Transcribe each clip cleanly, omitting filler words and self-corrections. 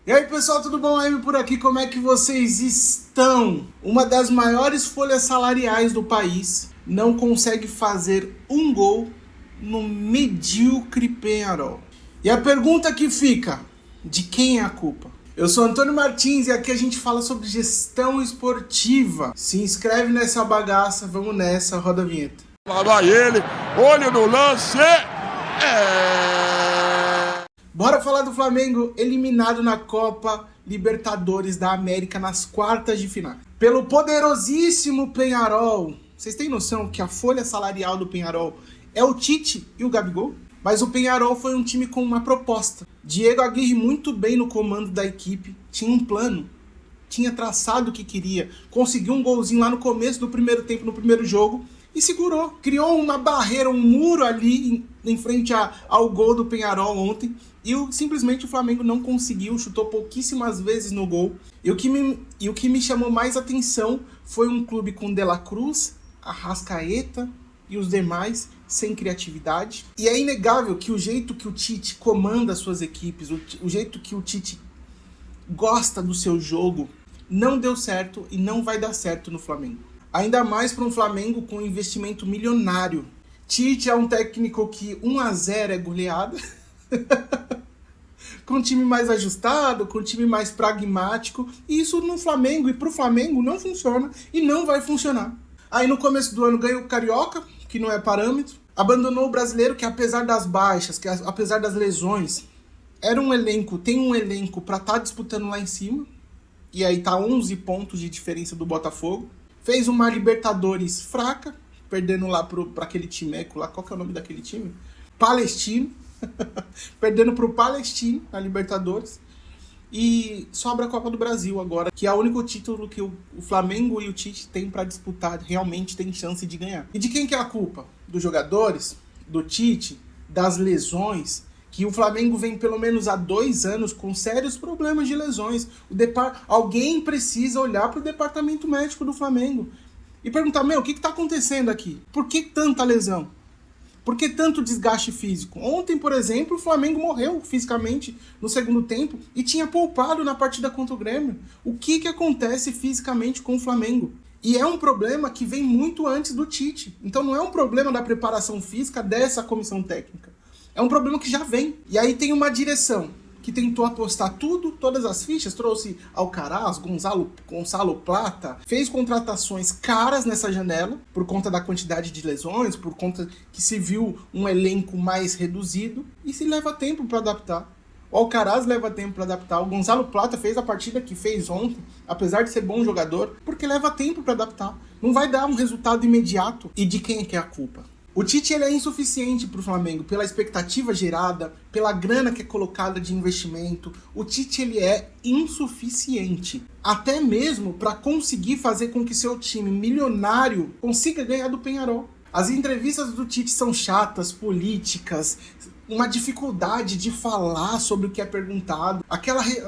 E aí pessoal, tudo bom? Amy por aqui, como é que vocês estão? Uma das maiores folhas salariais do país não consegue fazer um gol no medíocre Peñarol. E a pergunta que fica, de quem é a culpa? Eu sou Antônio Martins e aqui a gente fala sobre gestão esportiva. Se inscreve nessa bagaça, vamos nessa, roda a vinheta. Lá vai ele, olho no lance, Bora falar do Flamengo eliminado na Copa Libertadores da América nas quartas de final. Pelo poderosíssimo Peñarol. Vocês têm noção que a folha salarial do Peñarol é o Tite e o Gabigol? Mas o Peñarol foi um time com uma proposta. Diego Aguirre, muito bem no comando da equipe, tinha um plano, tinha traçado o que queria, conseguiu um golzinho lá no começo do primeiro tempo, no primeiro jogo, e segurou. Criou uma barreira, um muro ali em frente ao gol do Peñarol ontem, e simplesmente o Flamengo não conseguiu, chutou pouquíssimas vezes no gol. E o que me chamou mais atenção foi um clube com De La Cruz, Arrascaeta e os demais sem criatividade. E é inegável que o jeito que o Tite comanda as suas equipes, o jeito que o Tite gosta do seu jogo, não deu certo e não vai dar certo no Flamengo. Ainda mais para um Flamengo com um investimento milionário. Tite é um técnico que 1-0 é goleada. Com um time mais ajustado, com um time mais pragmático. E isso no Flamengo e pro Flamengo não funciona e não vai funcionar. Aí no começo do ano ganhou o Carioca, que não é parâmetro. Abandonou o Brasileiro, que apesar das baixas, que apesar das lesões, tem um elenco para estar disputando lá em cima. E aí tá 11 pontos de diferença do Botafogo. Fez uma Libertadores fraca, perdendo lá pra aquele timeco lá. Qual que é o nome daquele time? Palestino. Perdendo pro Palestino na Libertadores. E sobra a Copa do Brasil agora, que é o único título que o Flamengo e o Tite têm para disputar, realmente tem chance de ganhar. E de quem que é a culpa? Dos jogadores? Do Tite? Das lesões? Que o Flamengo vem pelo menos há 2 anos com sérios problemas de lesões. Alguém precisa olhar para o departamento médico do Flamengo e perguntar, o que está acontecendo aqui? Por que tanta lesão? Por que tanto desgaste físico? Ontem, por exemplo, o Flamengo morreu fisicamente no segundo tempo e tinha poupado na partida contra o Grêmio. O que acontece fisicamente com o Flamengo? E é um problema que vem muito antes do Tite. Então não é um problema da preparação física dessa comissão técnica. É um problema que já vem. E aí tem uma direção que tentou apostar todas as fichas, trouxe Alcaraz, Gonzalo Plata, fez contratações caras nessa janela, por conta da quantidade de lesões, por conta que se viu um elenco mais reduzido, e se leva tempo para adaptar. O Alcaraz leva tempo para adaptar, o Gonzalo Plata fez a partida que fez ontem, apesar de ser bom jogador, porque leva tempo para adaptar. Não vai dar um resultado imediato. E de quem é que é a culpa? O Tite ele é insuficiente para o Flamengo pela expectativa gerada, pela grana que é colocada de investimento. O Tite ele é insuficiente, até mesmo para conseguir fazer com que seu time milionário consiga ganhar do Peñarol. As entrevistas do Tite são chatas, políticas, uma dificuldade de falar sobre o que é perguntado.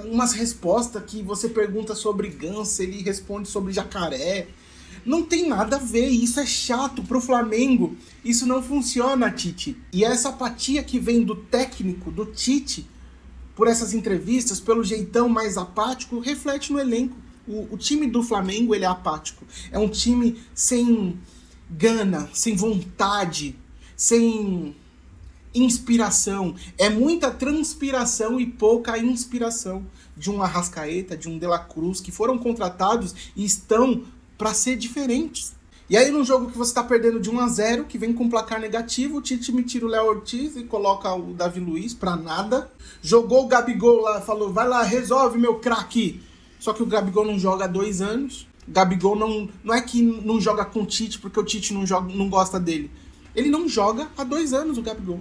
Umas respostas que você pergunta sobre ganso, ele responde sobre jacaré. Não tem nada a ver, isso é chato pro Flamengo. Isso não funciona, Tite. E essa apatia que vem do técnico, do Tite, por essas entrevistas, pelo jeitão mais apático, reflete no elenco. O time do Flamengo, ele é apático. É um time sem gana, sem vontade, sem inspiração. É muita transpiração e pouca inspiração de um Arrascaeta, de um De La Cruz, que foram contratados e estão para ser diferentes. E aí no jogo que você tá perdendo de 1-0, que vem com placar negativo, o Tite me tira o Léo Ortiz e coloca o Davi Luiz pra nada. Jogou o Gabigol lá, falou, vai lá, resolve meu craque. Só que o Gabigol não joga há 2 anos. O Gabigol não é que não joga com o Tite porque o Tite não gosta dele. Ele não joga há 2 anos, o Gabigol.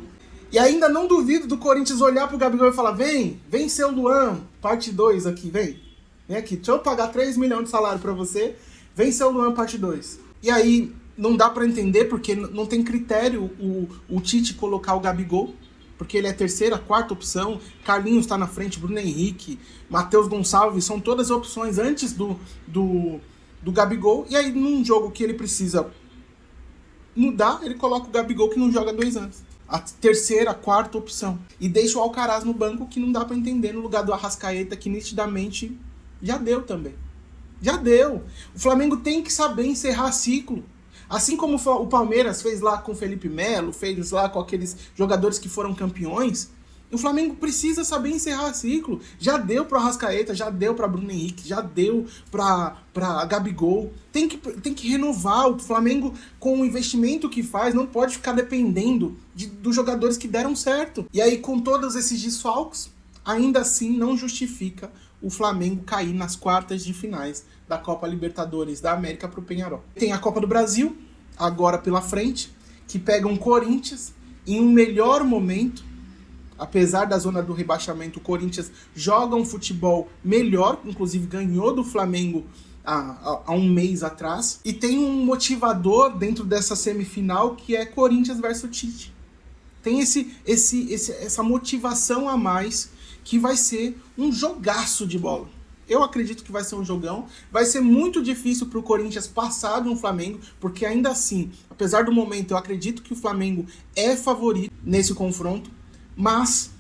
E ainda não duvido do Corinthians olhar pro Gabigol e falar, vem seu Luan, parte 2 aqui, vem aqui, deixa eu pagar 3 milhões de salário pra você. Vem seu Luan, parte 2. E aí, não dá pra entender, porque não tem critério o Tite colocar o Gabigol, porque ele é a 3ª, 4ª opção. Carlinhos tá na frente, Bruno Henrique, Matheus Gonçalves, são todas opções antes do Gabigol. E aí, num jogo que ele precisa mudar, ele coloca o Gabigol que não joga há 2 anos. a terceira, a quarta opção. E deixa o Alcaraz no banco, que não dá pra entender, no lugar do Arrascaeta, que nitidamente já deu também. Já deu. O Flamengo tem que saber encerrar ciclo. Assim como o Palmeiras fez lá com o Felipe Melo, fez lá com aqueles jogadores que foram campeões, o Flamengo precisa saber encerrar ciclo. Já deu pro Arrascaeta, já deu pra Bruno Henrique, já deu pra Gabigol. Tem que renovar. O Flamengo, com o investimento que faz, não pode ficar dependendo dos jogadores que deram certo. E aí, com todos esses desfalques, ainda assim não justifica o Flamengo cair nas quartas de finais da Copa Libertadores da América pro Peñarol. Tem a Copa do Brasil, agora pela frente, que pega um Corinthians em um melhor momento. Apesar da zona do rebaixamento, o Corinthians joga um futebol melhor, inclusive ganhou do Flamengo há um mês atrás. E tem um motivador dentro dessa semifinal que é Corinthians versus Tite. Tem essa motivação a mais que vai ser um jogaço de bola. Eu acredito que vai ser um jogão. Vai ser muito difícil para o Corinthians passar de um Flamengo, porque ainda assim, apesar do momento, eu acredito que o Flamengo é favorito nesse confronto. Mas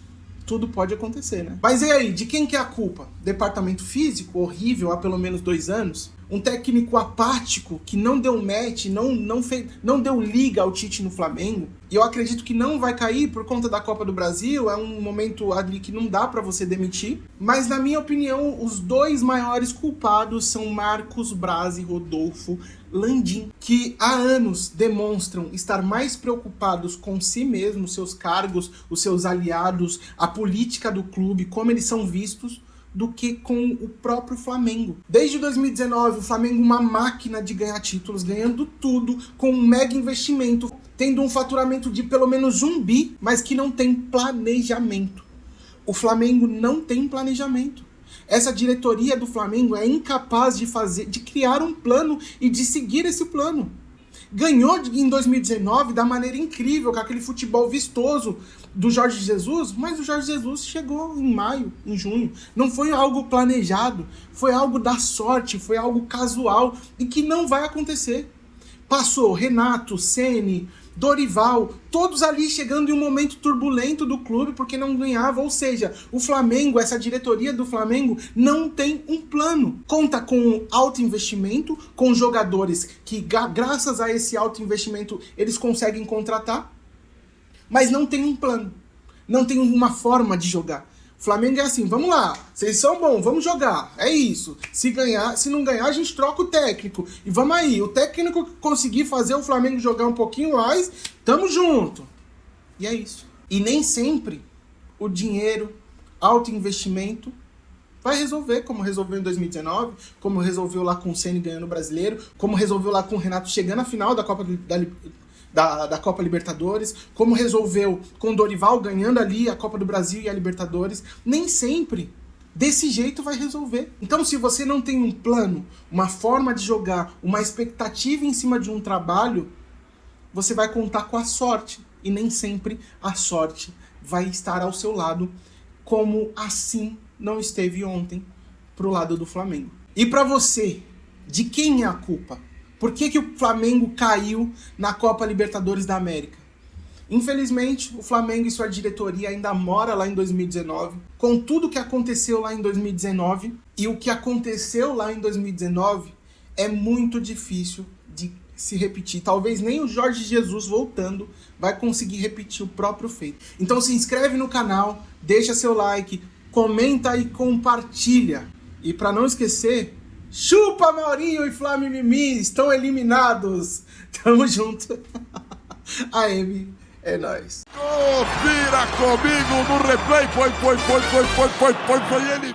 tudo pode acontecer, né? Mas e aí, de quem que é a culpa? Departamento físico, horrível há pelo menos 2 anos? Um técnico apático que não deu match, não deu liga ao Tite no Flamengo? E eu acredito que não vai cair por conta da Copa do Brasil, é um momento ali que não dá pra você demitir. Mas na minha opinião, os 2 maiores culpados são Marcos Braz e Rodolfo Landim, que há anos demonstram estar mais preocupados com si mesmos, seus cargos, os seus aliados, a política do clube, como eles são vistos, do que com o próprio Flamengo. Desde 2019, o Flamengo uma máquina de ganhar títulos, ganhando tudo, com um mega investimento, tendo um faturamento de pelo menos 1 bi, mas que não tem planejamento. O Flamengo não tem planejamento. Essa diretoria do Flamengo é incapaz de criar um plano e de seguir esse plano. Ganhou em 2019 da maneira incrível, com aquele futebol vistoso do Jorge Jesus, mas o Jorge Jesus chegou em maio, em junho. Não foi algo planejado, foi algo da sorte, foi algo casual e que não vai acontecer. Passou Renato, Ceni, Dorival, todos ali chegando em um momento turbulento do clube porque não ganhava, ou seja, o Flamengo, essa diretoria do Flamengo não tem um plano. Conta com alto investimento, com jogadores que graças a esse alto investimento eles conseguem contratar, mas não tem um plano, não tem uma forma de jogar. O Flamengo é assim, vamos lá, vocês são bons, vamos jogar, é isso. Se não ganhar, a gente troca o técnico. E vamos aí, o técnico que conseguir fazer o Flamengo jogar um pouquinho mais, tamo junto. E é isso. E nem sempre o dinheiro, alto investimento, vai resolver, como resolveu em 2019, como resolveu lá com o Ceni ganhando o Brasileiro, como resolveu lá com o Renato chegando à final da Copa Libertadores, como resolveu com o Dorival ganhando ali a Copa do Brasil e a Libertadores. Nem sempre desse jeito vai resolver. Então, se você não tem um plano, uma forma de jogar, uma expectativa em cima de um trabalho, você vai contar com a sorte. E nem sempre a sorte vai estar ao seu lado, como assim não esteve ontem pro lado do Flamengo. E para você, de quem é a culpa? Por que o Flamengo caiu na Copa Libertadores da América? Infelizmente, o Flamengo e sua diretoria ainda mora lá em 2019. Com tudo que aconteceu lá em 2019 e o que aconteceu lá em 2019 é muito difícil de se repetir. Talvez nem o Jorge Jesus voltando vai conseguir repetir o próprio feito. Então se inscreve no canal, deixa seu like, comenta e compartilha. E para não esquecer, chupa Maurinho e Flamengo Mimi, estão eliminados. Tamo junto. AM, é nóis. Confira comigo no replay, foi ele.